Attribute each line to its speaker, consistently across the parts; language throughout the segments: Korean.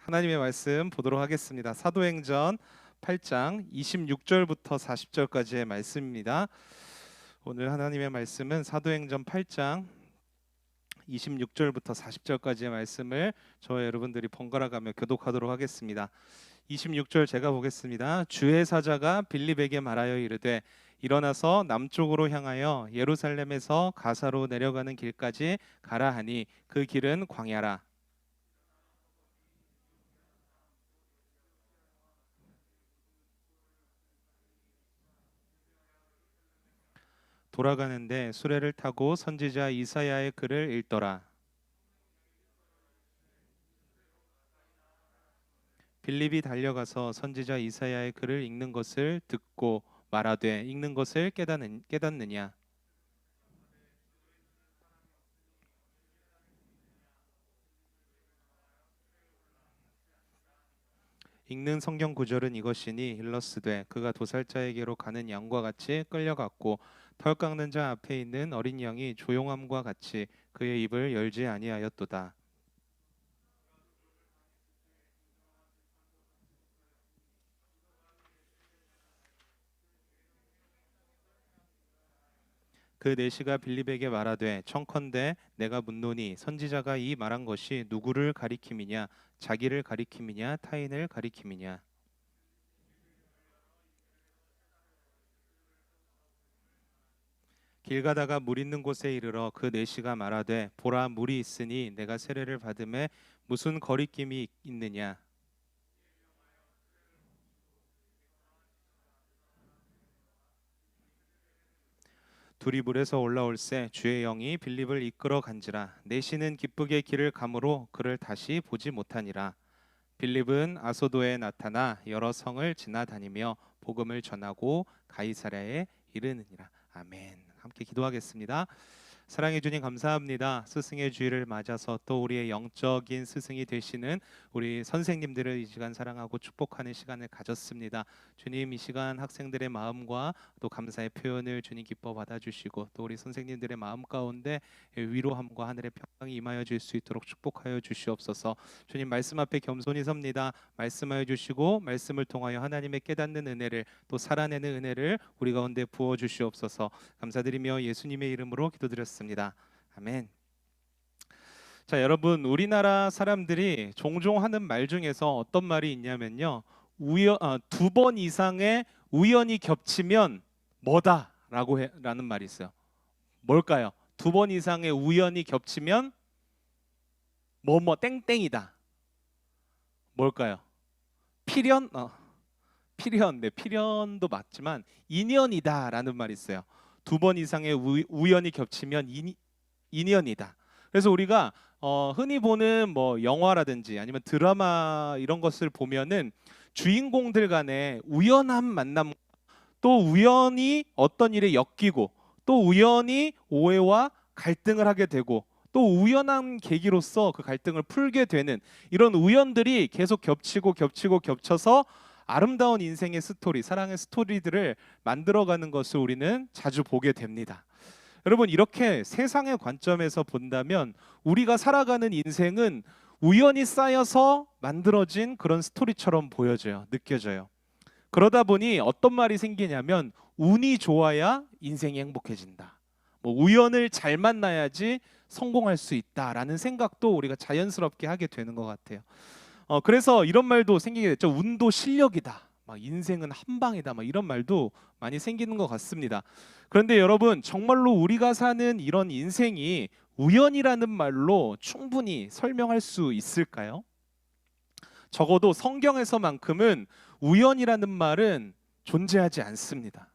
Speaker 1: 하나님의 말씀 보도록 하겠습니다. 사도행전 8장 26절부터 40절까지의 말씀입니다. 오늘 하나님의 말씀은 사도행전 8장 26절부터 40절까지의 말씀을 저와 여러분들이 번갈아 가며 교독하도록 하겠습니다. 26절 제가 보겠습니다. 주의 사자가 빌립에게 말하여 이르되 일어나서 남쪽으로 향하여 예루살렘에서 가사로 내려가는 길까지 가라 하니 그 길은 광야라. 돌아가는데 수레를 타고 선지자 이사야의 글을 읽더라. 빌립이 달려가서 선지자 이사야의 글을 읽는 것을 듣고 말하되 읽는 것을 깨닫느냐. 읽는 성경 구절은 이것이니 일러스되 그가 도살자에게로 가는 양과 같이 끌려갔고 털 깎는 자 앞에 있는 어린 양이 조용함과 같이 그의 입을 열지 아니하였도다. 그 내시가 빌립에게 말하되 청컨대 내가 묻노니 선지자가 이 말한 것이 누구를 가리킴이냐 자기를 가리킴이냐 타인을 가리킴이냐. 길 가다가 물 있는 곳에 이르러 그 내시가 말하되 보라 물이 있으니 내가 세례를 받음에 무슨 거리낌이 있느냐. 둘이 물에서 올라올새 주의 영이 빌립을 이끌어 간지라. 내시는 기쁘게 길을 가므로 그를 다시 보지 못하니라. 빌립은 아소도에 나타나 여러 성을 지나다니며 복음을 전하고 가이사랴에 이르느니라. 아멘. 함께 기도하겠습니다. 사랑해 주님 감사합니다. 스승의 주일을 맞아서 또 우리의 영적인 스승이 되시는 우리 선생님들을 이 시간 사랑하고 축복하는 시간을 가졌습니다. 주님, 이 시간 학생들의 마음과 또 감사의 표현을 주님 기뻐 받아주시고 또 우리 선생님들의 마음 가운데 위로함과 하늘의 평강이 임하여 줄 수 있도록 축복하여 주시옵소서. 주님, 말씀 앞에 겸손히 섭니다. 말씀하여 주시고 말씀을 통하여 하나님의 깨닫는 은혜를 또 살아내는 은혜를 우리 가운데 부어 주시옵소서. 감사드리며 예수님의 이름으로 기도드렸습니다. 아멘. 자, 여러분, 우리나라 사람들이 종종 하는 말 중에서 어떤 말이 있냐면요, 두 번 이상의 우연이 겹치면 라는 말이 있어요. 뭘까요? 두 번 이상의 우연이 겹치면 땡땡이다. 뭘까요? 필연? 네, 필연도 맞지만 인연이다라는 말이 있어요. 두 번 이상의 우연이 겹치면 인연이다. 그래서 우리가 흔히 보는 뭐 영화라든지 아니면 드라마 이런 것을 보면은 주인공들 간의 우연한 만남, 또 우연히 어떤 일에 엮이고 또 우연히 오해와 갈등을 하게 되고 또 우연한 계기로서 그 갈등을 풀게 되는 이런 우연들이 계속 겹쳐서 아름다운 인생의 스토리, 사랑의 스토리들을 만들어가는 것을 우리는 자주 보게 됩니다. 여러분, 이렇게 세상의 관점에서 본다면 우리가 살아가는 인생은 우연히 쌓여서 만들어진 그런 스토리처럼 보여져요. 느껴져요. 그러다 보니 어떤 말이 생기냐면 운이 좋아야 인생이 행복해진다. 우연을 잘 만나야지 성공할 수 있다라는 생각도 우리가 자연스럽게 하게 되는 것 같아요. 그래서 이런 말도 생기게 됐죠. 운도 실력이다. 인생은 한 방이다. 이런 말도 많이 생기는 것 같습니다. 그런데 여러분, 정말로 우리가 사는 이런 인생이 우연이라는 말로 충분히 설명할 수 있을까요? 적어도 성경에서만큼은 우연이라는 말은 존재하지 않습니다.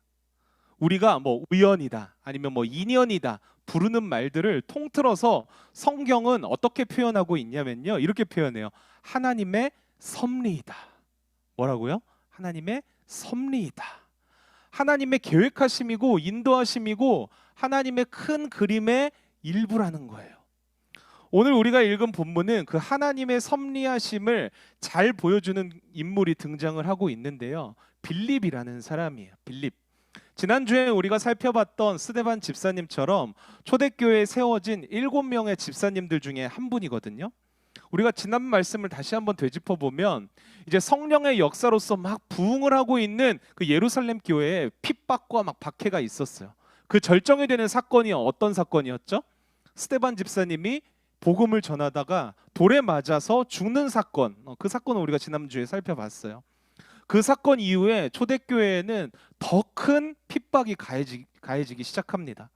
Speaker 1: 우리가 우연이다 아니면 인연이다 부르는 말들을 통틀어서 성경은 어떻게 표현하고 있냐면요, 이렇게 표현해요. 하나님의 섭리이다. 뭐라고요? 하나님의 섭리이다. 하나님의 계획하심이고 인도하심이고 하나님의 큰 그림의 일부라는 거예요. 오늘 우리가 읽은 본문은 그 하나님의 섭리하심을 잘 보여주는 인물이 등장을 하고 있는데요, 빌립이라는 사람이에요. 빌립. 지난주에 우리가 살펴봤던 스데반 집사님처럼 초대교회에 세워진 7명의 집사님들 중에 한 분이거든요. 우리가 지난 말씀을 다시 한번 되짚어 보면 이제 성령의 역사로서 막 부흥을 하고 있는 그 예루살렘 교회에 핍박과 막 박해가 있었어요. 그 절정이 되는 사건이 어떤 사건이었죠? 스데반 집사님이 복음을 전하다가 돌에 맞아서 죽는 사건. 그 사건을 우리가 지난주에 살펴봤어요. 그 사건 이후에 초대교회에는 더 큰 핍박이 가해지기 시작합니다.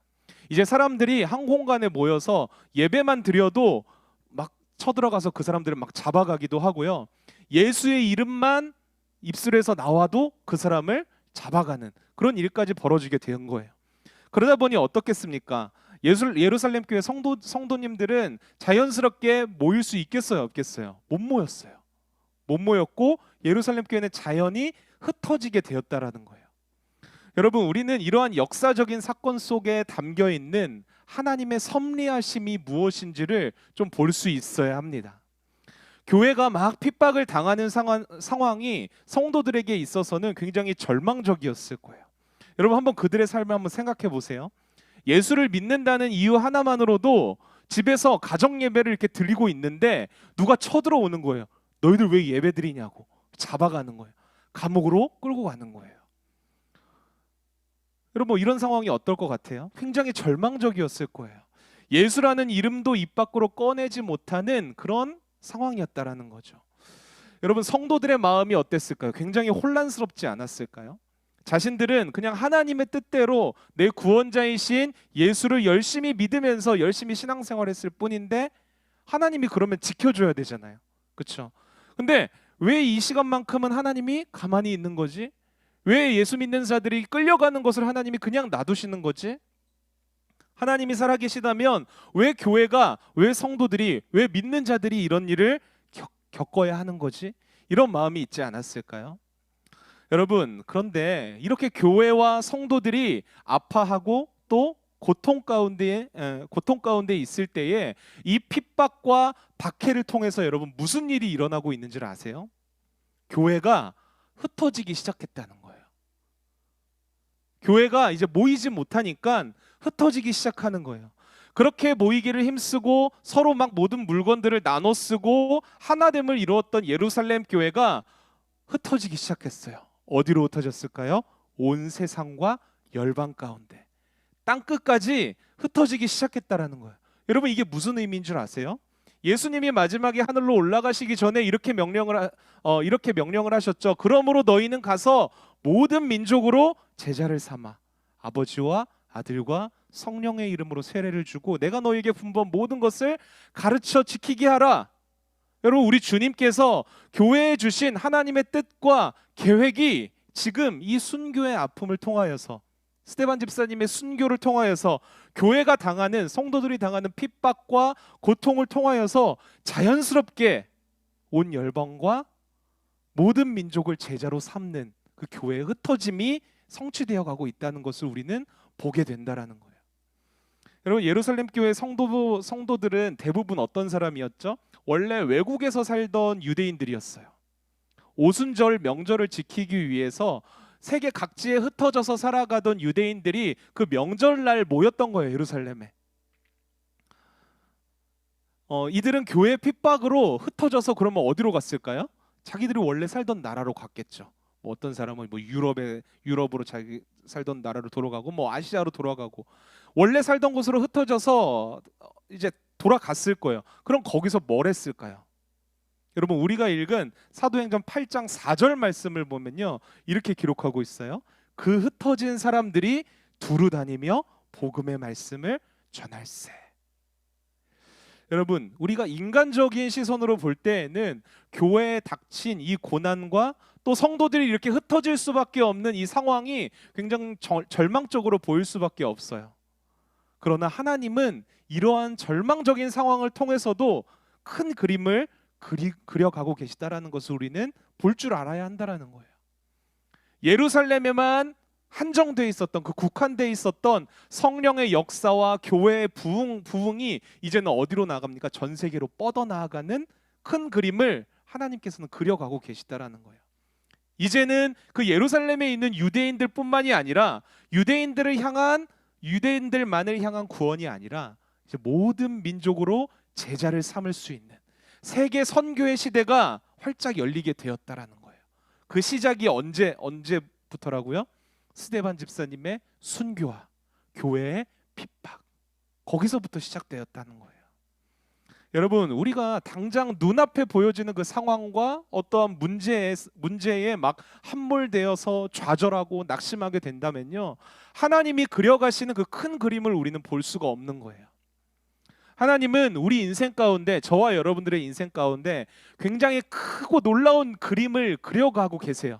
Speaker 1: 이제 사람들이 한 공간에 모여서 예배만 드려도 막 쳐들어가서 그 사람들을 막 잡아가기도 하고요. 예수의 이름만 입술에서 나와도 그 사람을 잡아가는 그런 일까지 벌어지게 된 거예요. 그러다 보니 어떻겠습니까? 예루살렘 교회 성도님들은 자연스럽게 모일 수 있겠어요, 없겠어요? 못 모였어요. 못 모였고 예루살렘 교회는 자연히 흩어지게 되었다라는 거예요. 여러분, 우리는 이러한 역사적인 사건 속에 담겨 있는 하나님의 섭리하심이 무엇인지를 좀 볼 수 있어야 합니다. 교회가 막 핍박을 당하는 상황이 성도들에게 있어서는 굉장히 절망적이었을 거예요. 여러분, 한번 그들의 삶을 한번 생각해 보세요. 예수를 믿는다는 이유 하나만으로도 집에서 가정 예배를 이렇게 드리고 있는데 누가 쳐들어오는 거예요. 너희들 왜 예배 드리냐고 잡아가는 거예요. 감옥으로 끌고 가는 거예요. 여러분, 이런 상황이 어떨 것 같아요? 굉장히 절망적이었을 거예요. 예수라는 이름도 입 밖으로 꺼내지 못하는 그런 상황이었다라는 거죠. 여러분, 성도들의 마음이 어땠을까요? 굉장히 혼란스럽지 않았을까요? 자신들은 그냥 하나님의 뜻대로 내 구원자이신 예수를 열심히 믿으면서 열심히 신앙생활했을 뿐인데 하나님이 그러면 지켜줘야 되잖아요. 그렇죠? 근데 왜 이 시간만큼은 하나님이 가만히 있는 거지? 왜 예수 믿는 자들이 끌려가는 것을 하나님이 그냥 놔두시는 거지? 하나님이 살아계시다면 왜 교회가, 왜 성도들이, 왜 믿는 자들이 이런 일을 겪어야 하는 거지? 이런 마음이 있지 않았을까요? 여러분, 그런데 이렇게 교회와 성도들이 아파하고 또 고통 가운데 있을 때에 이 핍박과 박해를 통해서 여러분 무슨 일이 일어나고 있는지를 아세요? 교회가 흩어지기 시작했다는 거예요. 교회가 이제 모이지 못하니까 흩어지기 시작하는 거예요. 그렇게 모이기를 힘쓰고 서로 막 모든 물건들을 나눠 쓰고 하나됨을 이루었던 예루살렘 교회가 흩어지기 시작했어요. 어디로 흩어졌을까요? 온 세상과 열방 가운데 땅 끝까지 흩어지기 시작했다라는 거예요. 여러분, 이게 무슨 의미인 줄 아세요? 예수님이 마지막에 하늘로 올라가시기 전에 이렇게 명령을 하셨죠. 그러므로 너희는 가서 모든 민족으로 제자를 삼아 아버지와 아들과 성령의 이름으로 세례를 주고 내가 너희에게 분부한 모든 것을 가르쳐 지키게 하라. 여러분, 우리 주님께서 교회에 주신 하나님의 뜻과 계획이 지금 이 순교의 아픔을 통하여서 스데반 집사님의 순교를 통하여서 교회가 당하는, 성도들이 당하는 핍박과 고통을 통하여서 자연스럽게 온 열방과 모든 민족을 제자로 삼는 그 교회의 흩어짐이 성취되어 가고 있다는 것을 우리는 보게 된다라는 거예요. 여러분, 예루살렘 교회 성도들은 대부분 어떤 사람이었죠? 원래 외국에서 살던 유대인들이었어요. 오순절 명절을 지키기 위해서 세계 각지에 흩어져서 살아가던 유대인들이 그 명절날 모였던 거예요, 예루살렘에. 이들은 교회 핍박으로 흩어져서 그러면 어디로 갔을까요? 자기들이 원래 살던 나라로 갔겠죠. 뭐 어떤 사람은 뭐 유럽으로 자기 살던 나라로 돌아가고 뭐 아시아로 돌아가고 원래 살던 곳으로 흩어져서 이제 돌아갔을 거예요. 그럼 거기서 뭘 했을까요? 여러분, 우리가 읽은 사도행전 8장 4절 말씀을 보면요, 이렇게 기록하고 있어요. 그 흩어진 사람들이 두루 다니며 복음의 말씀을 전할세. 여러분, 우리가 인간적인 시선으로 볼 때에는 교회에 닥친 이 고난과 또 성도들이 이렇게 흩어질 수밖에 없는 이 상황이 굉장히 절망적으로 보일 수밖에 없어요. 그러나 하나님은 이러한 절망적인 상황을 통해서도 큰 그림을 그려가고 계시다라는 것을 우리는 볼 줄 알아야 한다라는 거예요. 예루살렘에만 한정돼 있었던, 그 국한돼 있었던 성령의 역사와 교회의 부흥이 이제는 어디로 나갑니까? 전 세계로 뻗어나가는 큰 그림을 하나님께서는 그려가고 계시다라는 거예요. 이제는 그 예루살렘에 있는 유대인들뿐만이 아니라 유대인들만을 향한 구원이 아니라 이제 모든 민족으로 제자를 삼을 수 있는, 세계 선교의 시대가 활짝 열리게 되었다라는 거예요. 그 시작이 언제부터라고요? 스데반 집사님의 순교와 교회의 핍박, 거기서부터 시작되었다는 거예요. 여러분, 우리가 당장 눈앞에 보여지는 그 상황과 어떠한 문제에 막 함몰되어서 좌절하고 낙심하게 된다면요, 하나님이 그려가시는 그 큰 그림을 우리는 볼 수가 없는 거예요. 하나님은 우리 인생 가운데, 저와 여러분들의 인생 가운데 굉장히 크고 놀라운 그림을 그려가고 계세요.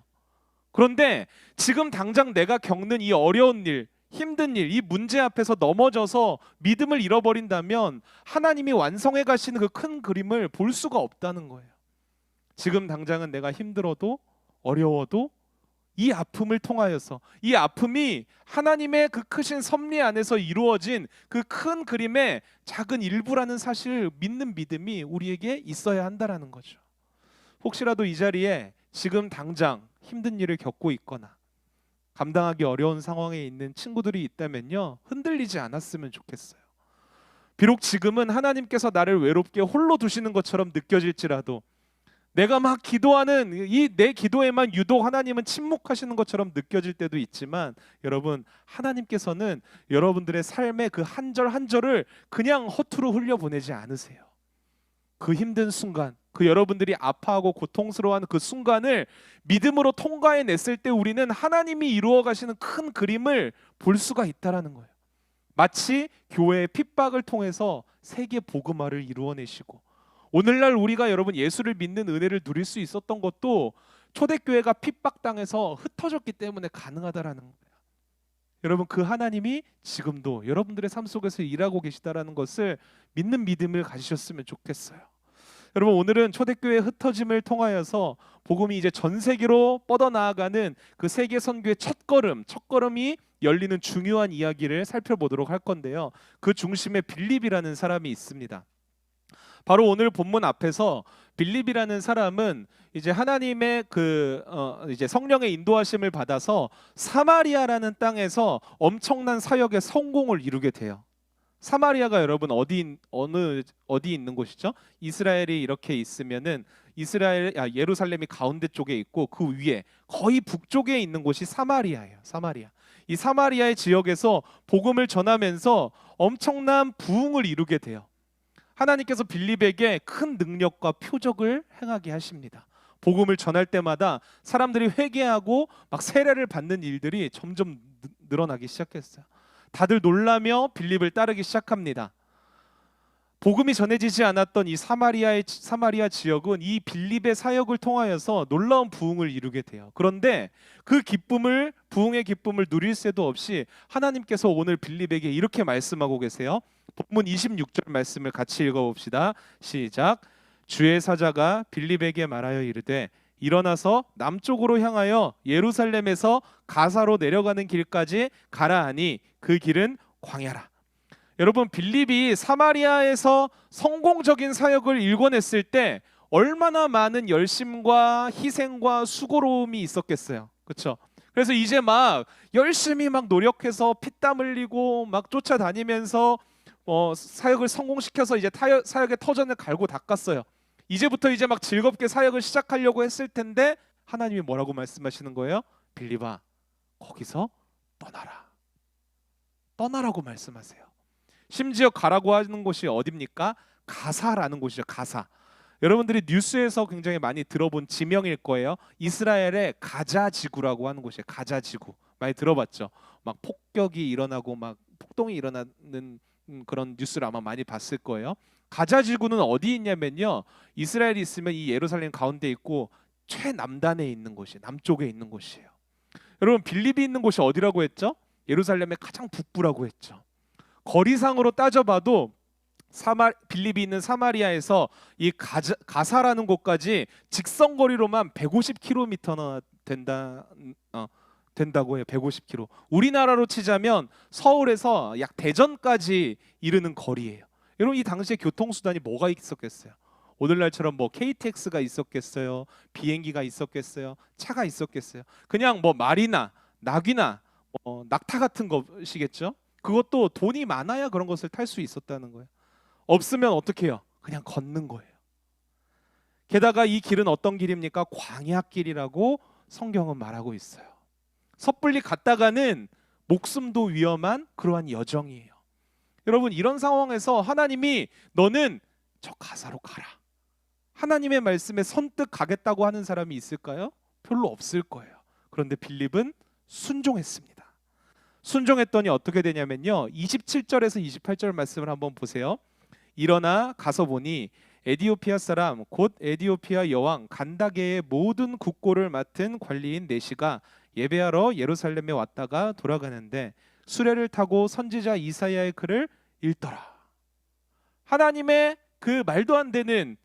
Speaker 1: 그런데 지금 당장 내가 겪는 이 어려운 일, 힘든 일, 이 문제 앞에서 넘어져서 믿음을 잃어버린다면 하나님이 완성해 가시는 그 큰 그림을 볼 수가 없다는 거예요. 지금 당장은 내가 힘들어도 어려워도 이 아픔을 통하여서, 이 아픔이 하나님의 그 크신 섭리 안에서 이루어진 그 큰 그림의 작은 일부라는 사실을 믿는 믿음이 우리에게 있어야 한다라는 거죠. 혹시라도 이 자리에 지금 당장 힘든 일을 겪고 있거나 감당하기 어려운 상황에 있는 친구들이 있다면요, 흔들리지 않았으면 좋겠어요. 비록 지금은 하나님께서 나를 외롭게 홀로 두시는 것처럼 느껴질지라도, 내가 막 기도하는 이 내 기도에만 유독 하나님은 침묵하시는 것처럼 느껴질 때도 있지만, 여러분, 하나님께서는 여러분들의 삶의 그 한 절 한 절을 그냥 허투루 흘려보내지 않으세요. 그 힘든 순간, 그 여러분들이 아파하고 고통스러워하는 그 순간을 믿음으로 통과해냈을 때 우리는 하나님이 이루어 가시는 큰 그림을 볼 수가 있다라는 거예요. 마치 교회의 핍박을 통해서 세계 복음화를 이루어내시고, 오늘날 우리가 여러분 예수를 믿는 은혜를 누릴 수 있었던 것도 초대교회가 핍박당해서 흩어졌기 때문에 가능하다라는 거예요. 여러분, 그 하나님이 지금도 여러분들의 삶 속에서 일하고 계시다라는 것을 믿는 믿음을 가지셨으면 좋겠어요. 여러분, 오늘은 초대교회의 흩어짐을 통하여서 복음이 이제 전 세계로 뻗어나가는 그 세계 선교의 첫걸음이 열리는 중요한 이야기를 살펴보도록 할 건데요. 그 중심에 빌립이라는 사람이 있습니다. 바로 오늘 본문 앞에서 빌립이라는 사람은 이제 하나님의 이제 성령의 인도하심을 받아서 사마리아라는 땅에서 엄청난 사역의 성공을 이루게 돼요. 사마리아가 여러분 어디 있는 곳이죠? 이스라엘이 이렇게 있으면은 예루살렘이 가운데 쪽에 있고 그 위에 거의 북쪽에 있는 곳이 사마리아예요. 사마리아. 이 사마리아의 지역에서 복음을 전하면서 엄청난 부흥을 이루게 돼요. 하나님께서 빌립에게 큰 능력과 표적을 행하게 하십니다. 복음을 전할 때마다 사람들이 회개하고 막 세례를 받는 일들이 점점 늘어나기 시작했어요. 다들 놀라며 빌립을 따르기 시작합니다. 복음이 전해지지 않았던 이 사마리아 지역은 이 빌립의 사역을 통하여서 놀라운 부흥을 이루게 돼요. 그런데 그 부흥의 기쁨을 누릴 새도 없이 하나님께서 오늘 빌립에게 이렇게 말씀하고 계세요. 본문 26절 말씀을 같이 읽어봅시다. 시작. 주의 사자가 빌립에게 말하여 이르되 일어나서 남쪽으로 향하여 예루살렘에서 가사로 내려가는 길까지 가라 하니 그 길은 광야라. 여러분, 빌립이 사마리아에서 성공적인 사역을 일궈냈을 때 얼마나 많은 열심과 희생과 수고로움이 있었겠어요. 그렇죠? 그래서 이제 막 열심히 막 노력해서 피땀 흘리고 막 쫓아다니면서 사역을 성공시켜서 이제 사역의 터전을 갈고 닦았어요. 이제부터 이제 막 즐겁게 사역을 시작하려고 했을 텐데 하나님이 뭐라고 말씀하시는 거예요? 빌립아, 거기서 떠나라고 말씀하세요. 심지어 가라고 하는 곳이 어딥니까? 가사라는 곳이죠. 가사. 여러분들이 뉴스에서 굉장히 많이 들어본 지명일 거예요. 이스라엘의 가자 지구라고 하는 곳이에요. 가자 지구. 많이 들어봤죠. 막 폭격이 일어나고 막 폭동이 일어나는 그런 뉴스를 아마 많이 봤을 거예요. 가자 지구는 어디 있냐면요, 이스라엘이 있으면 이 예루살렘 가운데 있고 최남단에 있는 곳이, 남쪽에 있는 곳이에요. 여러분, 빌립이 있는 곳이 어디라고 했죠? 예루살렘의 가장 북부라고 했죠. 거리상으로 따져봐도 빌립이 있는 사마리아에서 이 가사라는 곳까지 직선 거리로만 150km나 된다고 해요. 150km. 우리나라로 치자면 서울에서 약 대전까지 이르는 거리예요. 여러분, 이 당시에 교통수단이 뭐가 있었겠어요? 오늘날처럼 뭐 KTX가 있었겠어요? 비행기가 있었겠어요? 차가 있었겠어요? 그냥 뭐 말이나 낙이나 낙타 같은 것이겠죠? 그것도 돈이 많아야 그런 것을 탈 수 있었다는 거예요. 없으면 어떻게 해요? 그냥 걷는 거예요. 게다가 이 길은 어떤 길입니까? 광야길이라고 성경은 말하고 있어요. 섣불리 갔다가는 목숨도 위험한 그러한 여정이에요. 여러분, 이런 상황에서 하나님이 너는 저 가사로 가라, 하나님의 말씀에 선뜻 가겠다고 하는 사람이 있을까요? 별로 없을 거예요. 그런데 빌립은 순종했습니다. 순종했더니 어떻게 되냐면요, 27절에서 28절 말씀을 한번 보세요. 일어나 가서 보니 에디오피아 사람 곧 에디오피아 여왕 간다게의 모든 국고를 맡은 관리인 네시가 예배하러 예루살렘에 왔다가 돌아가는데 수레를 타고 선지자 이사야의 글을 읽더라. 하나님의 그 말도 안 되는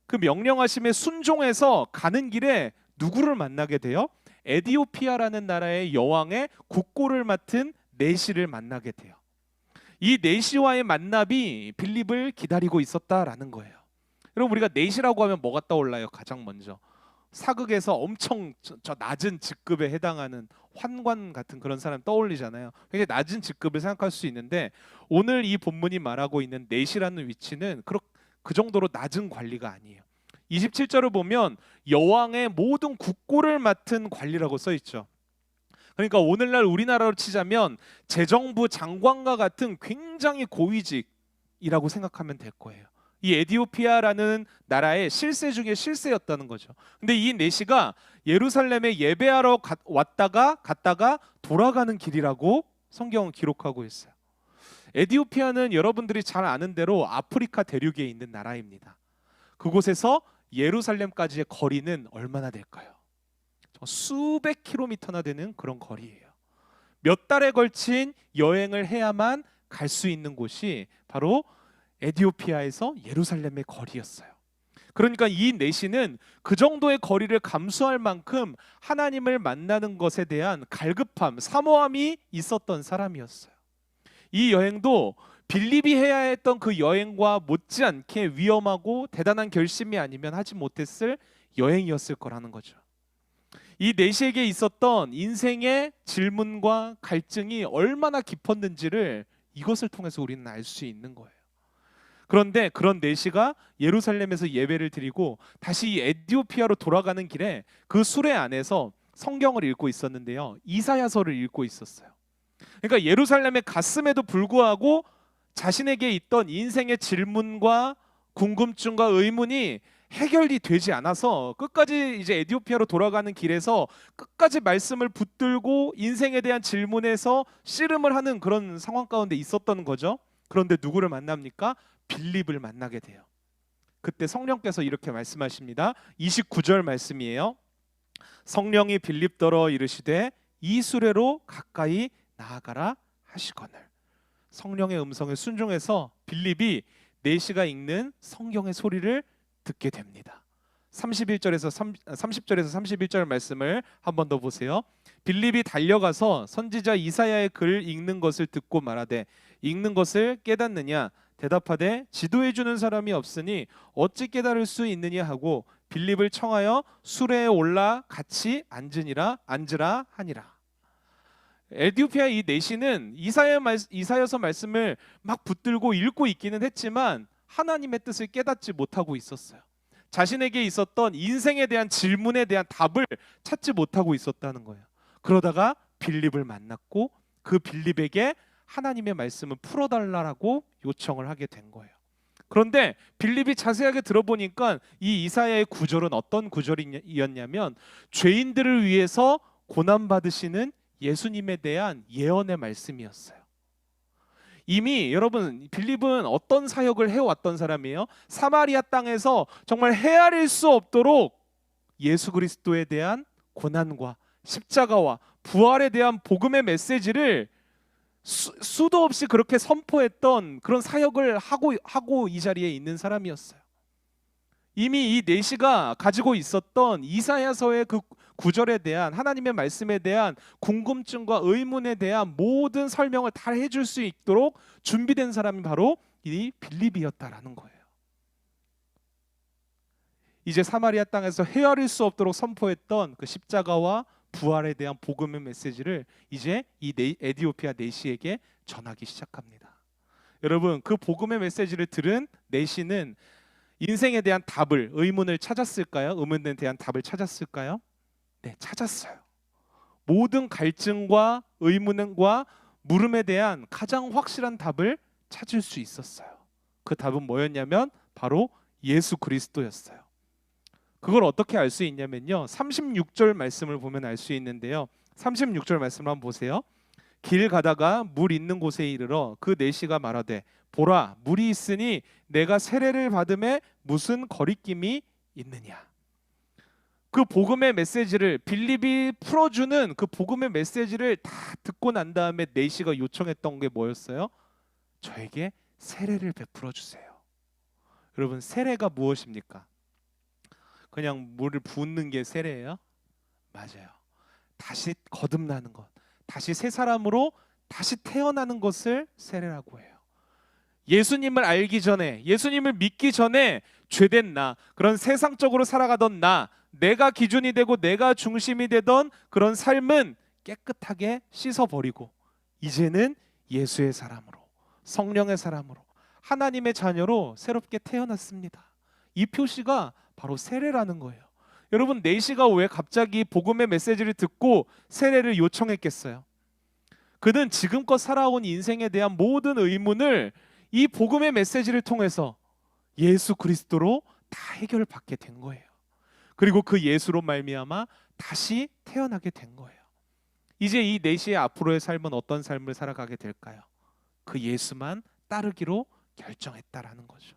Speaker 1: 그 명령하심에 순종해서 가는 길에 누구를 만나게 돼요? 에디오피아라는 나라의 여왕의 국고를 맡은 네시를 만나게 돼요. 이 네시와의 만남이 빌립을 기다리고 있었다라는 거예요. 여러분, 우리가 네시라고 하면 뭐가 떠올라요? 가장 먼저 사극에서 엄청 저 낮은 직급에 해당하는 환관 같은 그런 사람 떠올리잖아요. 굉장히 낮은 직급을 생각할 수 있는데 오늘 이 본문이 말하고 있는 네시라는 위치는 그 정도로 낮은 관리가 아니에요. 27절을 보면 여왕의 모든 국고를 맡은 관리라고 써 있죠. 그러니까 오늘날 우리나라로 치자면 재정부 장관과 같은 굉장히 고위직이라고 생각하면 될 거예요. 이 에디오피아라는 나라의 실세 중에 실세였다는 거죠. 근데 이 네시가 예루살렘에 예배하러 갔다가 돌아가는 길이라고 성경은 기록하고 있어요. 에디오피아는 여러분들이 잘 아는 대로 아프리카 대륙에 있는 나라입니다. 그곳에서 예루살렘까지의 거리는 얼마나 될까요? 수백 킬로미터나 되는 그런 거리예요. 몇 달에 걸친 여행을 해야만 갈 수 있는 곳이 바로 에디오피아에서 예루살렘의 거리였어요. 그러니까 이 네시는 그 정도의 거리를 감수할 만큼 하나님을 만나는 것에 대한 갈급함, 사모함이 있었던 사람이었어요. 이 여행도 빌립이 해야 했던 그 여행과 못지않게 위험하고 대단한 결심이 아니면 하지 못했을 여행이었을 거라는 거죠. 이 네시에게 있었던 인생의 질문과 갈증이 얼마나 깊었는지를 이것을 통해서 우리는 알 수 있는 거예요. 그런데 그런 네시가 예루살렘에서 예배를 드리고 다시 이 에디오피아로 돌아가는 길에 그 수레 안에서 성경을 읽고 있었는데요, 이사야서를 읽고 있었어요. 그러니까 예루살렘에 갔음에도 불구하고 자신에게 있던 인생의 질문과 궁금증과 의문이 해결이 되지 않아서 끝까지 이제 에디오피아로 돌아가는 길에서 끝까지 말씀을 붙들고 인생에 대한 질문에서 씨름을 하는 그런 상황 가운데 있었던 거죠. 그런데 누구를 만납니까? 빌립을 만나게 돼요. 그때 성령께서 이렇게 말씀하십니다. 29절 말씀이에요. 성령이 빌립더러 이르시되 이 수레로 가까이 나아가라 하시거늘. 성령의 음성에 순종해서 빌립이 네시가 읽는 성경의 소리를 듣게 됩니다. 30절에서 31절 말씀을 한 번 더 보세요. 빌립이 달려가서 선지자 이사야의 글 읽는 것을 듣고 말하되 읽는 것을 깨닫느냐? 대답하되 지도해 주는 사람이 없으니 어찌 깨달을 수 있느냐 하고 빌립을 청하여 수레에 올라 같이 앉으라 하니라. 에디오피아 이 네시는 이사야서 말씀을 막 붙들고 읽고 있기는 했지만 하나님의 뜻을 깨닫지 못하고 있었어요. 자신에게 있었던 인생에 대한 질문에 대한 답을 찾지 못하고 있었다는 거예요. 그러다가 빌립을 만났고 그 빌립에게 하나님의 말씀을 풀어달라고 요청을 하게 된 거예요. 그런데 빌립이 자세하게 들어보니까 이 이사야의 구절은 어떤 구절이었냐면 죄인들을 위해서 고난받으시는 예수님에 대한 예언의 말씀이었어요. 이미 여러분 빌립은 어떤 사역을 해왔던 사람이에요? 사마리아 땅에서 정말 헤아릴 수 없도록 예수 그리스도에 대한 고난과 십자가와 부활에 대한 복음의 메시지를 수도 없이 그렇게 선포했던 그런 사역을 하고 이 자리에 있는 사람이었어요. 이미 이 네시가 가지고 있었던 이사야서의 그 구절에 대한 하나님의 말씀에 대한 궁금증과 의문에 대한 모든 설명을 다 해줄 수 있도록 준비된 사람이 바로 이 빌립이었다라는 거예요. 이제 사마리아 땅에서 헤아릴 수 없도록 선포했던 그 십자가와 부활에 대한 복음의 메시지를 이제 이 에디오피아 네시에게 전하기 시작합니다. 여러분, 그 복음의 메시지를 들은 네시는 인생에 대한 답을, 의문을 찾았을까요? 의문에 대한 답을 찾았을까요? 네, 찾았어요. 모든 갈증과 의문과 물음에 대한 가장 확실한 답을 찾을 수 있었어요. 그 답은 뭐였냐면 바로 예수 그리스도였어요. 그걸 어떻게 알 수 있냐면요, 36절 말씀을 보면 알 수 있는데요, 36절 말씀을 한번 보세요. 길 가다가 물 있는 곳에 이르러 그 내시가 말하되 보라 물이 있으니 내가 세례를 받음에 무슨 거리낌이 있느냐. 그 복음의 메시지를, 빌립이 풀어주는 그 복음의 메시지를 다 듣고 난 다음에 내시가 요청했던 게 뭐였어요? 저에게 세례를 베풀어 주세요. 여러분, 세례가 무엇입니까? 그냥 물을 붓는 게 세례예요? 맞아요. 다시 거듭나는 것, 다시 새 사람으로 다시 태어나는 것을 세례라고 해요. 예수님을 알기 전에, 예수님을 믿기 전에 죄된 나, 그런 세상적으로 살아가던 나, 내가 기준이 되고 내가 중심이 되던 그런 삶은 깨끗하게 씻어버리고 이제는 예수의 사람으로, 성령의 사람으로, 하나님의 자녀로 새롭게 태어났습니다. 이 표시가 바로 세례라는 거예요. 여러분, 내시가 왜 갑자기 복음의 메시지를 듣고 세례를 요청했겠어요? 그는 지금껏 살아온 인생에 대한 모든 의문을 이 복음의 메시지를 통해서 예수 그리스도로 다 해결받게 된 거예요. 그리고 그 예수로 말미암아 다시 태어나게 된 거예요. 이제 이 내시의 앞으로의 삶은 어떤 삶을 살아가게 될까요? 그 예수만 따르기로 결정했다라는 거죠.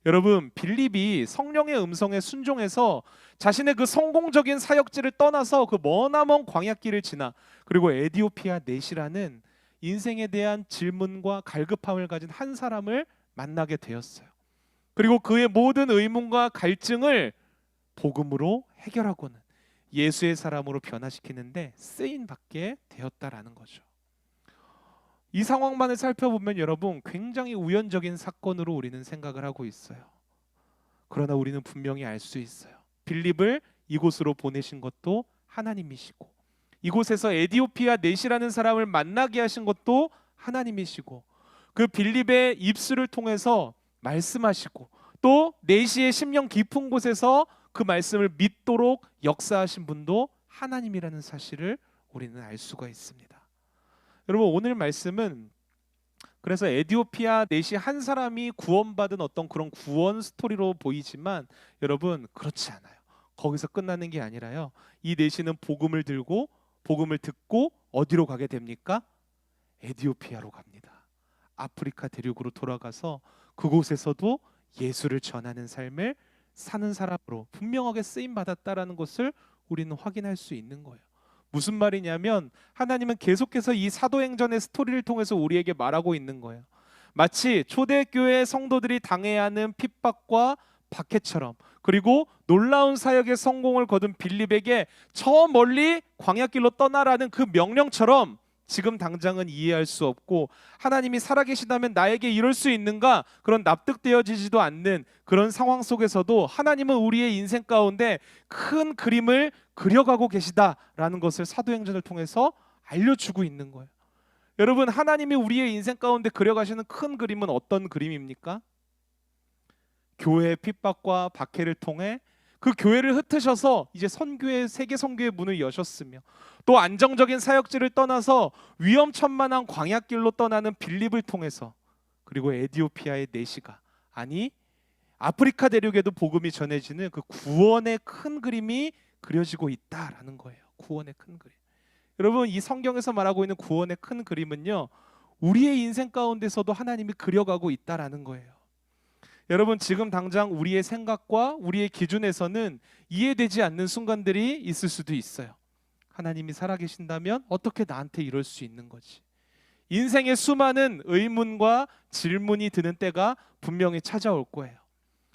Speaker 1: 여러분, 빌립이 성령의 음성에 순종해서 자신의 그 성공적인 사역지를 떠나서 그 머나먼 광야길을 지나 그리고 에디오피아 내시라는 인생에 대한 질문과 갈급함을 가진 한 사람을 만나게 되었어요. 그리고 그의 모든 의문과 갈증을 복음으로 해결하고는 예수의 사람으로 변화시키는데 쓰임 받게 되었다라는 거죠. 이 상황만을 살펴보면 여러분, 굉장히 우연적인 사건으로 우리는 생각을 하고 있어요. 그러나 우리는 분명히 알 수 있어요. 빌립을 이곳으로 보내신 것도 하나님이시고, 이곳에서 에디오피아 내시라는 사람을 만나게 하신 것도 하나님이시고, 그 빌립의 입술을 통해서 말씀하시고, 또 내시의 심령 깊은 곳에서 그 말씀을 믿도록 역사하신 분도 하나님이라는 사실을 우리는 알 수가 있습니다. 여러분, 오늘 말씀은 그래서 에디오피아 내시 한 사람이 구원받은 어떤 그런 구원 스토리로 보이지만 여러분, 그렇지 않아요. 거기서 끝나는 게 아니라요, 이 내시는 복음을 들고 복음을 듣고 어디로 가게 됩니까? 에디오피아로 갑니다. 아프리카 대륙으로 돌아가서 그곳에서도 예수를 전하는 삶을 사는 사람으로 분명하게 쓰임 받았다라는 것을 우리는 확인할 수 있는 거예요. 무슨 말이냐면 하나님은 계속해서 이 사도행전의 스토리를 통해서 우리에게 말하고 있는 거예요. 마치 초대교회 성도들이 당해야 하는 핍박과 박해처럼, 그리고 놀라운 사역의 성공을 거둔 빌립에게 저 멀리 광야길로 떠나라는 그 명령처럼 지금 당장은 이해할 수 없고, 하나님이 살아계시다면 나에게 이럴 수 있는가, 그런 납득되어지지도 않는 그런 상황 속에서도 하나님은 우리의 인생 가운데 큰 그림을 그려가고 계시다라는 것을 사도행전을 통해서 알려주고 있는 거예요. 여러분, 하나님이 우리의 인생 가운데 그려가시는 큰 그림은 어떤 그림입니까? 교회의 핍박과 박해를 통해 그 교회를 흩으셔서 이제 선교의, 세계 선교의 문을 여셨으며, 또 안정적인 사역지를 떠나서 위험천만한 광야길로 떠나는 빌립을 통해서, 그리고 에디오피아의 내시가, 아니 아프리카 대륙에도 복음이 전해지는 그 구원의 큰 그림이 그려지고 있다라는 거예요. 구원의 큰 그림. 여러분, 이 성경에서 말하고 있는 구원의 큰 그림은요, 우리의 인생 가운데서도 하나님이 그려가고 있다라는 거예요. 여러분, 지금 당장 우리의 생각과 우리의 기준에서는 이해되지 않는 순간들이 있을 수도 있어요. 하나님이 살아계신다면 어떻게 나한테 이럴 수 있는 거지? 인생의 수많은 의문과 질문이 드는 때가 분명히 찾아올 거예요.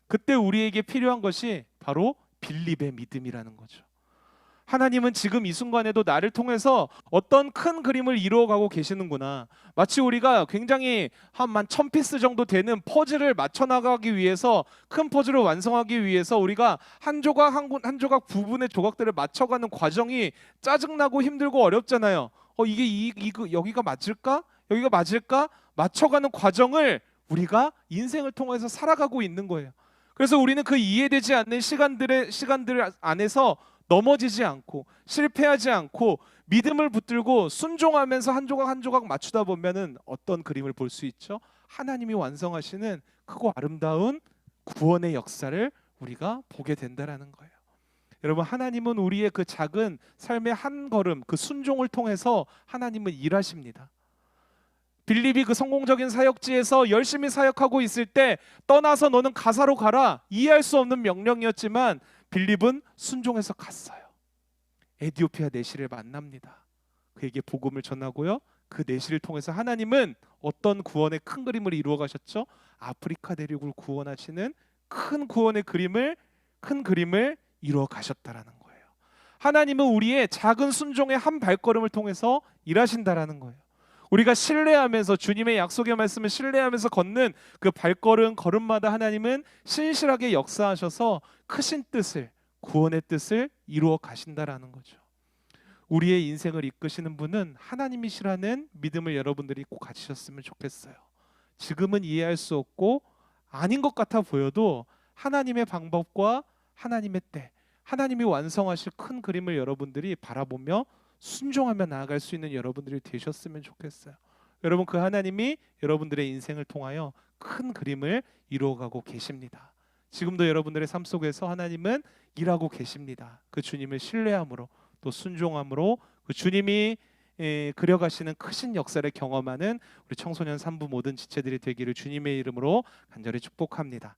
Speaker 1: 그때 우리에게 필요한 것이 바로 빌립의 믿음이라는 거죠. 하나님은 지금 이 순간에도 나를 통해서 어떤 큰 그림을 이루어가고 계시는구나. 마치 우리가 굉장히 한 1000피스 정도 되는 퍼즐을 맞춰 나가기 위해서, 큰 퍼즐을 완성하기 위해서 우리가 한 조각 한 조각 부분의 조각들을 맞춰가는 과정이 짜증나고 힘들고 어렵잖아요. 이게 여기가 맞을까? 여기가 맞을까? 맞춰가는 과정을 우리가 인생을 통해서 살아가고 있는 거예요. 그래서 우리는 그 이해되지 않는 시간들 안에서 넘어지지 않고 실패하지 않고 믿음을 붙들고 순종하면서 한 조각 한 조각 맞추다 보면은 어떤 그림을 볼 수 있죠? 하나님이 완성하시는 크고 아름다운 구원의 역사를 우리가 보게 된다라는 거예요. 여러분, 하나님은 우리의 그 작은 삶의 한 걸음, 그 순종을 통해서 하나님은 일하십니다. 빌립이 그 성공적인 사역지에서 열심히 사역하고 있을 때 떠나서 너는 가사로 가라, 이해할 수 없는 명령이었지만 빌립은 순종해서 갔어요. 에디오피아 내시를 만납니다. 그에게 복음을 전하고요, 그 내시를 통해서 하나님은 어떤 구원의 큰 그림을 이루어 가셨죠? 아프리카 대륙을 구원하시는 큰 그림을 이루어 가셨다라는 거예요. 하나님은 우리의 작은 순종의 한 발걸음을 통해서 일하신다라는 거예요. 우리가 신뢰하면서 주님의 약속의 말씀을 신뢰하면서 걷는 그 걸음마다 하나님은 신실하게 역사하셔서 크신 뜻을, 구원의 뜻을 이루어 가신다라는 거죠. 우리의 인생을 이끄시는 분은 하나님이시라는 믿음을 여러분들이 꼭 가지셨으면 좋겠어요. 지금은 이해할 수 없고 아닌 것 같아 보여도 하나님의 방법과 하나님의 때, 하나님이 완성하실 큰 그림을 여러분들이 바라보며 순종하며 나아갈 수 있는 여러분들이 되셨으면 좋겠어요. 여러분, 그 하나님이 여러분들의 인생을 통하여 큰 그림을 이루어가고 계십니다. 지금도 여러분들의 삶 속에서 하나님은 일하고 계십니다. 그 주님을 신뢰함으로 또 순종함으로 그 주님이 그려가시는 크신 역사를 경험하는 우리 청소년 산부 모든 지체들이 되기를 주님의 이름으로 간절히 축복합니다.